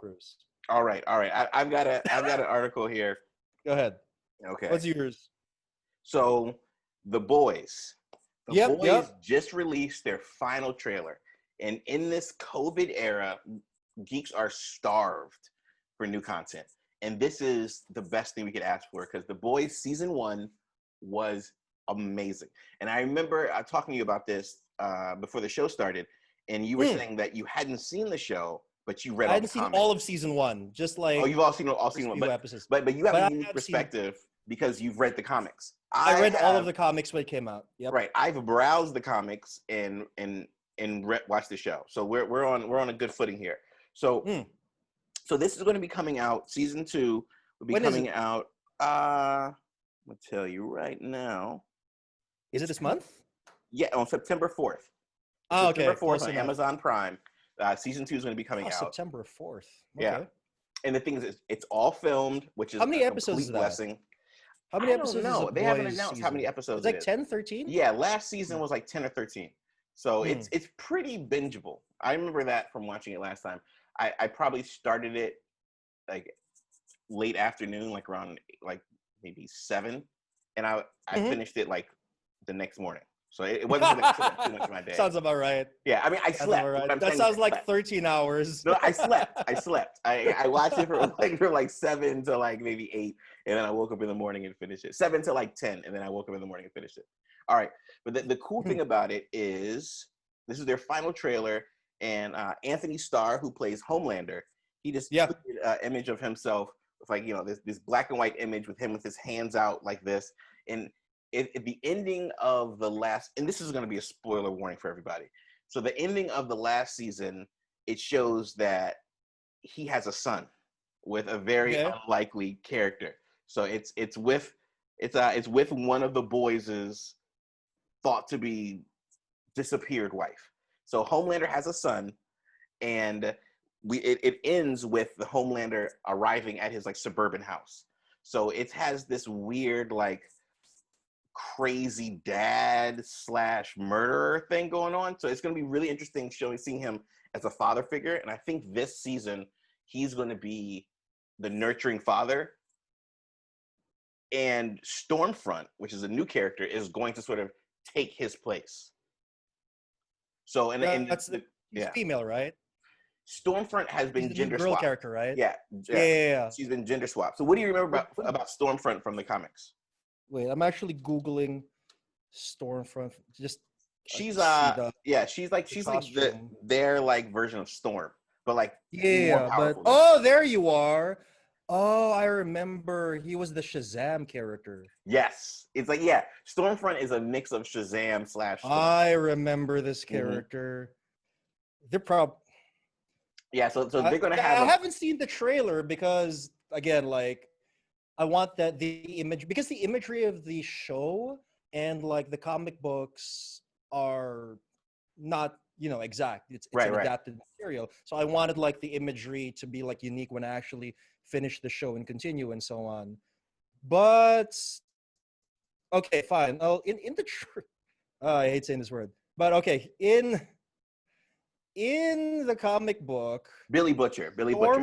Cruise. All right. I've got an article here. Go ahead. Okay. What's yours? So, The Boys. Yep. Just released their final trailer. And in this COVID era, geeks are starved for new content. And this is the best thing we could ask for because The Boys season 1 was amazing. And I remember talking to you about this before the show started. And you were saying that you hadn't seen the show, but you read all the comics. I hadn't seen all of season 1, just like you've all seen one, episodes. But you have a unique perspective because you've read the comics. I read all of the comics when it came out. Yep. Right. I've browsed the comics and watched the show. So we're on a good footing here. So so this is going to be coming out. Season 2 will be coming out. I'm gonna tell you right now. Is it this month? Yeah, on September 4th. Oh, September okay. 4th on Amazon Prime. Season 2 is going to be coming out. September 4th. Okay. Yeah. And the thing is, it's all filmed, which is how many episodes is that? Blessing. How many episodes? No, they haven't announced how many episodes. It's like 10, 13? Yeah, last season was like 10 or 13. So it's pretty bingeable. I remember that from watching it last time. I probably started it like late afternoon, like around like maybe 7, and I finished it like the next morning. So it wasn't like, too much of my day. Sounds about right. Yeah, I mean, I slept. Right. That sounds like 13 hours. No, I slept. I watched it for like 7 to like maybe 8, and then I woke up in the morning and finished it. 7 to like 10, and then I woke up in the morning and finished it. All right, but the cool thing about it is this is their final trailer, and Anthony Starr, who plays Homelander, he just tweeted an image of himself with like this black and white image with him with his hands out like this, and at the ending of the last, and this is going to be a spoiler warning for everybody. So the ending of the last season, it shows that he has a son with a very unlikely character. So it's with one of the boys' thought to be disappeared wife. So Homelander has a son, and it ends with the Homelander arriving at his like suburban house. So it has this weird like crazy dad / murderer thing going on. So it's going to be really interesting seeing him as a father figure. And I think this season he's going to be the nurturing father. And Stormfront, which is a new character, is going to sort of take his place. So he's female, right? Stormfront has been gender girl swapped. Character, right? Yeah. She's been gender swapped. So what do you remember about Stormfront from the comics? Wait, I'm actually Googling Stormfront. She's like their like version of Storm, but like more powerful. There you are. Oh, I remember. He was the Shazam character. Yes, it's like Stormfront is a mix of Shazam / Storm. I remember this character. They're so they're gonna have. I haven't seen the trailer because again, like. I want the image because the imagery of the show and like the comic books are not exact. It's an adapted material, so I wanted like the imagery to be like unique when I actually finish the show and continue and so on. But okay, fine. Oh, in the I hate saying this word, but okay, in the comic book, Billy Butcher. Billy Butcher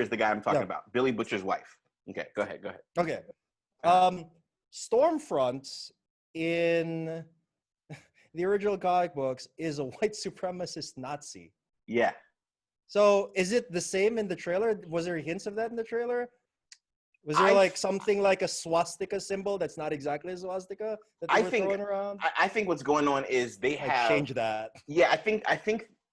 is the guy I'm talking about. Billy Butcher's wife. Okay, go ahead. Okay. Stormfront in the original comic books is a white supremacist Nazi. Yeah. So is it the same in the trailer? Was there hints of that in the trailer? Was there like something like a swastika symbol that's not exactly a swastika that they were throwing around? I think what's going on is they have changed that. Yeah, I think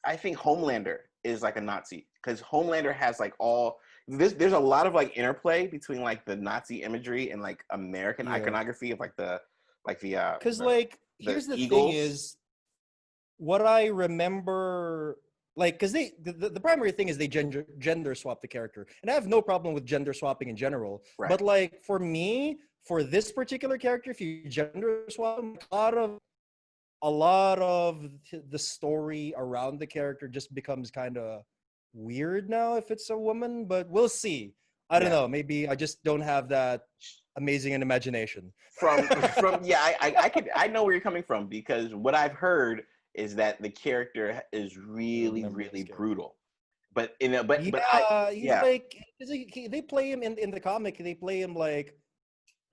Homelander is like a Nazi because Homelander has like all there's a lot of like interplay between like the Nazi imagery and like American iconography of because here's the thing is what I remember. Like, because the primary thing is they gender swap the character, and I have no problem with gender swapping in general. Right. But like for me, for this particular character, if you gender swap, a lot of the story around the character just becomes kind of weird now if it's a woman. But we'll see. I don't know. Maybe I just don't have that amazing an imagination. I know where you're coming from because what I've heard is that the character is really, really brutal. But he's like they play him in the comic. They play him like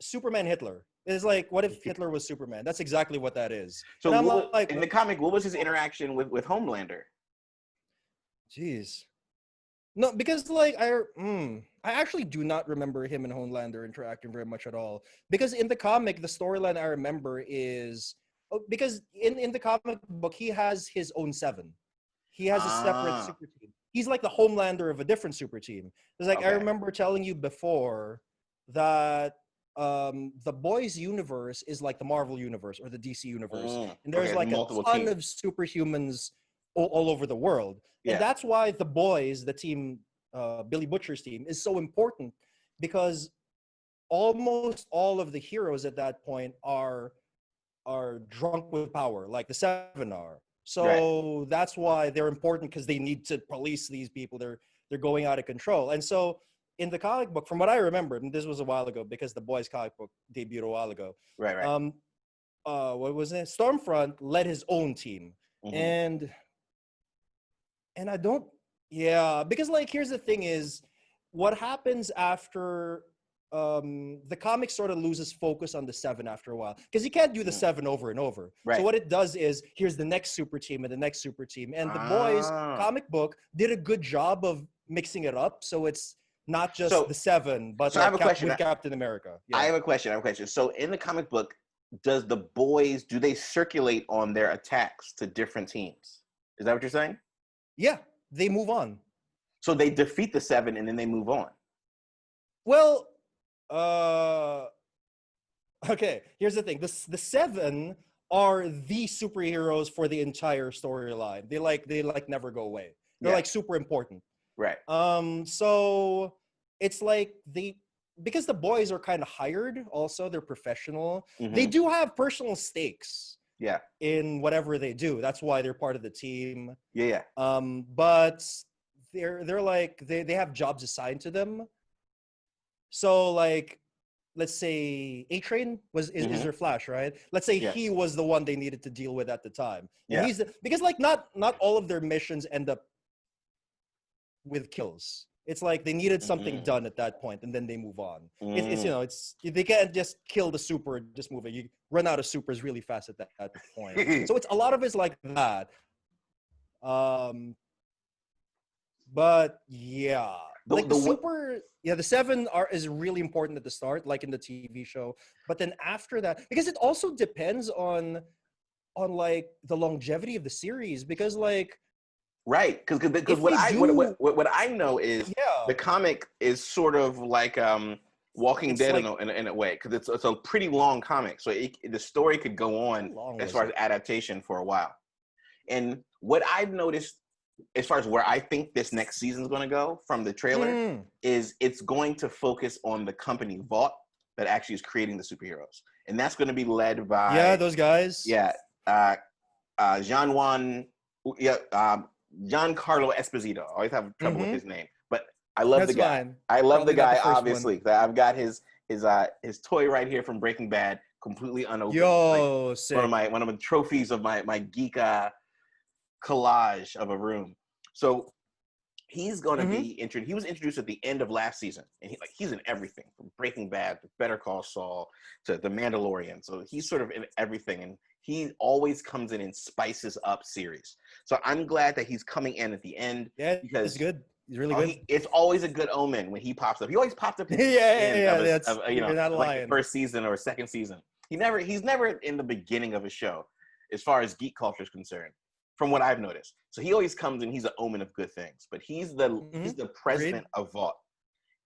Superman Hitler. It's like, what if Hitler was Superman? That's exactly what that is. So in the comic, what was his interaction with Homelander? Jeez. No, because like I actually do not remember him and Homelander interacting very much at all. Because in the comic, the storyline I remember is because in the comic book he has his own Seven. He has a separate super team. He's like the Homelander of a different super team. It's like I remember telling you before that the Boys universe is like the Marvel universe or the DC universe, and there's like a ton of superhumans all over the world. And that's why the Boys, the team, Billy Butcher's team, is so important, because almost all of the heroes at that point are drunk with power, like the Seven are. So that's why they're important, because they need to police these people. They're going out of control. And so in the comic book, from what I remember, and this was a while ago because the Boys comic book debuted a while ago. Right. What was it? Stormfront led his own team. And I don't, because like, here's the thing is, what happens after the comic sort of loses focus on the Seven after a while, because you can't do the Seven over and over. So what it does is, here's the next super team and the next super team. And the Boys comic book did a good job of mixing it up. So it's not just the Seven, but I have a question. With Captain America. I have a question. So in the comic book, does the Boys, do they circulate on their attacks to different teams? Is that what you're saying? Yeah, they move on. So they defeat the Seven and then they move on. Well, okay, here's the thing. The Seven are the superheroes for the entire storyline. They never go away. They're like super important. Right. So it's like because the Boys are kind of hired also, they're professional. They do have personal stakes. Yeah. In whatever they do. That's why they're part of the team. Yeah. But they're like they have jobs assigned to them. So like, let's say A-Train is their Flash, right? Let's say he was the one they needed to deal with at the time. And because like not all of their missions end up with kills. It's like they needed something done at that point, and then they move on. It's they can't just kill the super and just move it. You run out of supers really fast at that point. So it's a lot of it's like that. But yeah, like the Seven is really important at the start, like in the TV show. But then after that, because it also depends on like the longevity of the series, because like. Right, because what I know is the comic is sort of like Walking Dead like, in a way, because it's a pretty long comic, so the story could go on as far as adaptation for a while. And what I've noticed, as far as where I think this next season is going to go from the trailer, is it's going to focus on the company Vought that actually is creating the superheroes, and that's going to be led by those guys. Giancarlo Esposito. I always have trouble with his name, but I love the guy. Fine. I love Probably the guy. Obviously, I've got his toy right here from Breaking Bad, completely unopened. Yo, sick. One of the trophies of my geek collage of a room. So he's going to be introduced. He was introduced at the end of last season, and he's in everything from Breaking Bad to Better Call Saul to The Mandalorian. So he's sort of in everything, and he always comes in and spices up series. So I'm glad that he's coming in at the end. Yeah, because it's good. He's really good. It's always a good omen when he pops up. He always popped up. You're not lying. Like first season or second season. He's never in the beginning of a show, as far as geek culture is concerned, from what I've noticed. So he always comes in. He's an omen of good things. But he's the president of Vought,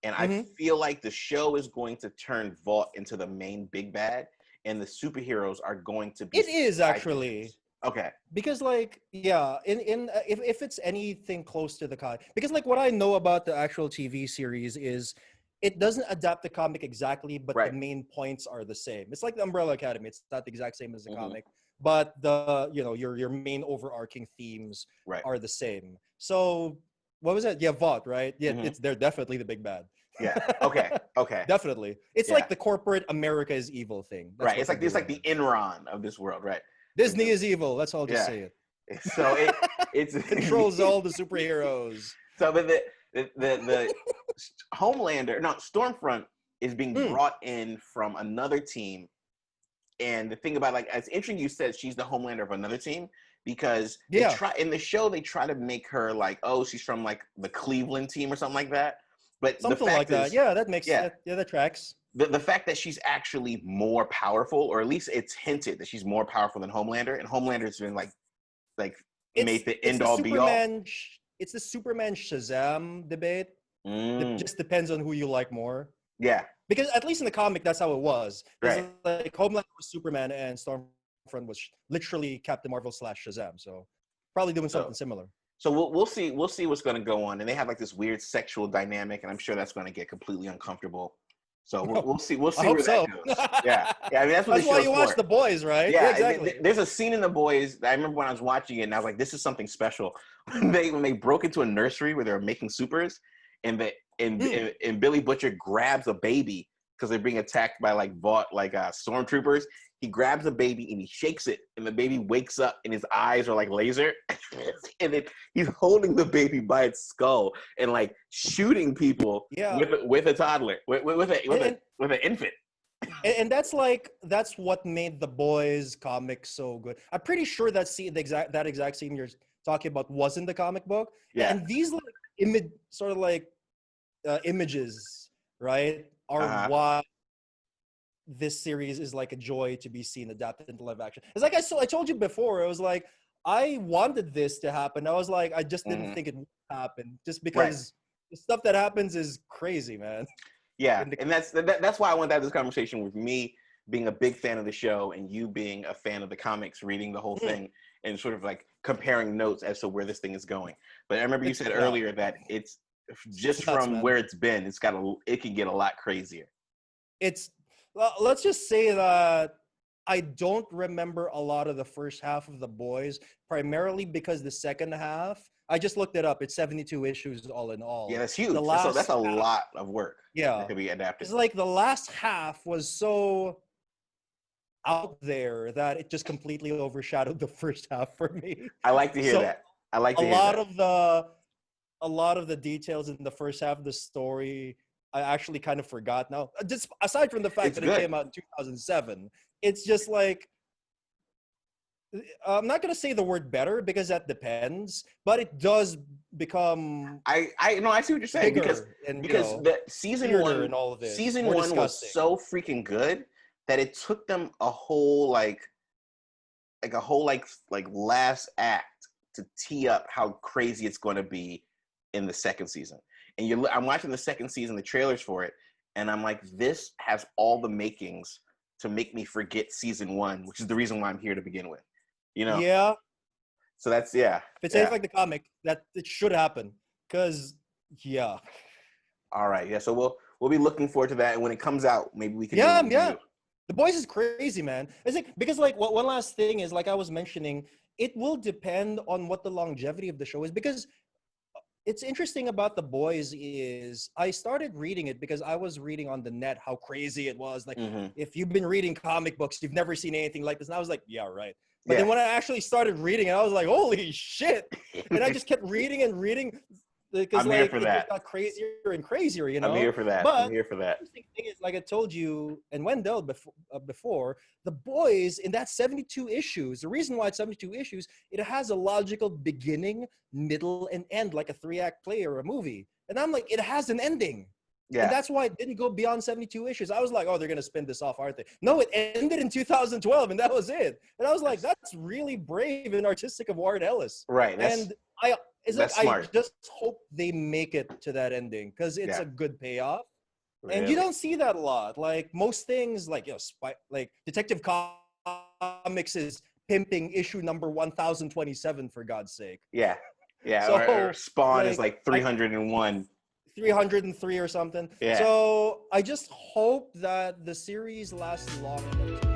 and I feel like the show is going to turn Vought into the main big bad. And the superheroes are going to be. It is actually okay because like if it's anything close to the comic, because like what I know about the actual TV series is it doesn't adapt the comic exactly, but the main points are the same. It's like the Umbrella Academy. It's not the exact same as the comic, but the your main overarching themes are the same. So what was it? Yeah, Vought, right? Yeah, they're definitely the big bad. Yeah. Okay. Definitely. It's like the corporate America is evil thing. That's right. It's like the Enron of this world, right? Disney is evil. Let's all just say it. So it's controls all the superheroes. So, but the Homelander, no, Stormfront is being brought in from another team. And the thing about, like, it's interesting you said she's the Homelander of another team, because they try in the show, they try to make her like, oh, she's from like the Cleveland team or something like that. But something like that. Yeah, that makes that tracks. The fact that she's actually more powerful, or at least it's hinted that she's more powerful than Homelander, and Homelander's been like made the end all be all. It's the Superman Shazam debate. It just depends on who you like more. Yeah. Because at least in the comic, that's how it was. Right. Like Homelander was Superman and Stormfront was literally Captain Marvel / Shazam. So probably doing something similar. So we'll see what's going to go on, and they have like this weird sexual dynamic, and I'm sure that's going to get completely uncomfortable. So we'll see where that goes. Yeah. I mean, that's why you watch The Boys, right? Yeah, exactly. There's a scene in The Boys that I remember when I was watching it, and I was like, this is something special. When they broke into a nursery where they were making supers, and Billy Butcher grabs a baby because they're being attacked by stormtroopers. He grabs a baby and he shakes it, and the baby wakes up, and his eyes are like laser. And then he's holding the baby by its skull and like shooting people with a toddler, with an infant. And that's what made The Boys comic so good. I'm pretty sure that exact scene you're talking about was in the comic book. Yeah. And these images, right, are why this series is like a joy to be seen adapted into live action. It's like I told you before, it was like I wanted this to happen. I was like, I just didn't think it would happen, just because the stuff that happens is crazy, man. Yeah, and that's why I wanted to have this conversation with me being a big fan of the show and you being a fan of the comics, reading the whole thing and sort of like comparing notes as to where this thing is going. But I remember you said earlier that it's just from where it's been, it can get a lot crazier. Let's just say that I don't remember a lot of the first half of The Boys, primarily because the second half, I just looked it up. It's 72 issues all in all. Yeah, that's huge. That's a lot of work. Yeah. That could be adapted. It's like the last half was so out there that it just completely overshadowed the first half for me. I like to hear that. A lot of the details in the first half of the story, I actually kind of forgot now. Just aside from the fact that it came out in 2007, it's just like, I'm not going to say the word better because that depends, but it does become. I see what you're saying, because the season one and all of this, season one was so freaking good that it took them a whole last act to tee up how crazy it's going to be in the second season. And I'm watching the second season, the trailers for it, and I'm like, this has all the makings to make me forget season one, which is the reason why I'm here to begin with. You know? Yeah. So that's If it's anything like the comic, that it should happen. Because All right. Yeah. So we'll be looking forward to that, and when it comes out, maybe we can. Yeah. The Boys is crazy, man. It's like, because like one last thing is, like I was mentioning, it will depend on what the longevity of the show is, because it's interesting about The Boys is I started reading it because I was reading on the net how crazy it was. Like, if you've been reading comic books, you've never seen anything like this. And I was like, yeah, right. But then when I actually started reading it, I was like, holy shit. And I just kept reading and reading. Because I'm here for that. It got crazier and crazier, you know? I'm here for that. The interesting thing is, like I told you and Wendell before, The Boys, in that 72 issues, the reason why it's 72 issues, it has a logical beginning, middle, and end, like a 3-act play or a movie. And I'm like, it has an ending. Yeah. And that's why it didn't go beyond 72 issues. I was like, oh, they're going to spin this off, aren't they? No, it ended in 2012, and that was it. And I was like, that's really brave and artistic of Warren Ellis. Right. I just hope they make it to that ending, because it's a good payoff. Really? And you don't see that a lot. Like most things, like like Detective Comics is pimping issue number 1027, for God's sake. Yeah. So, or Spawn is like 301. 303 or something. Yeah. So I just hope that the series lasts long enough.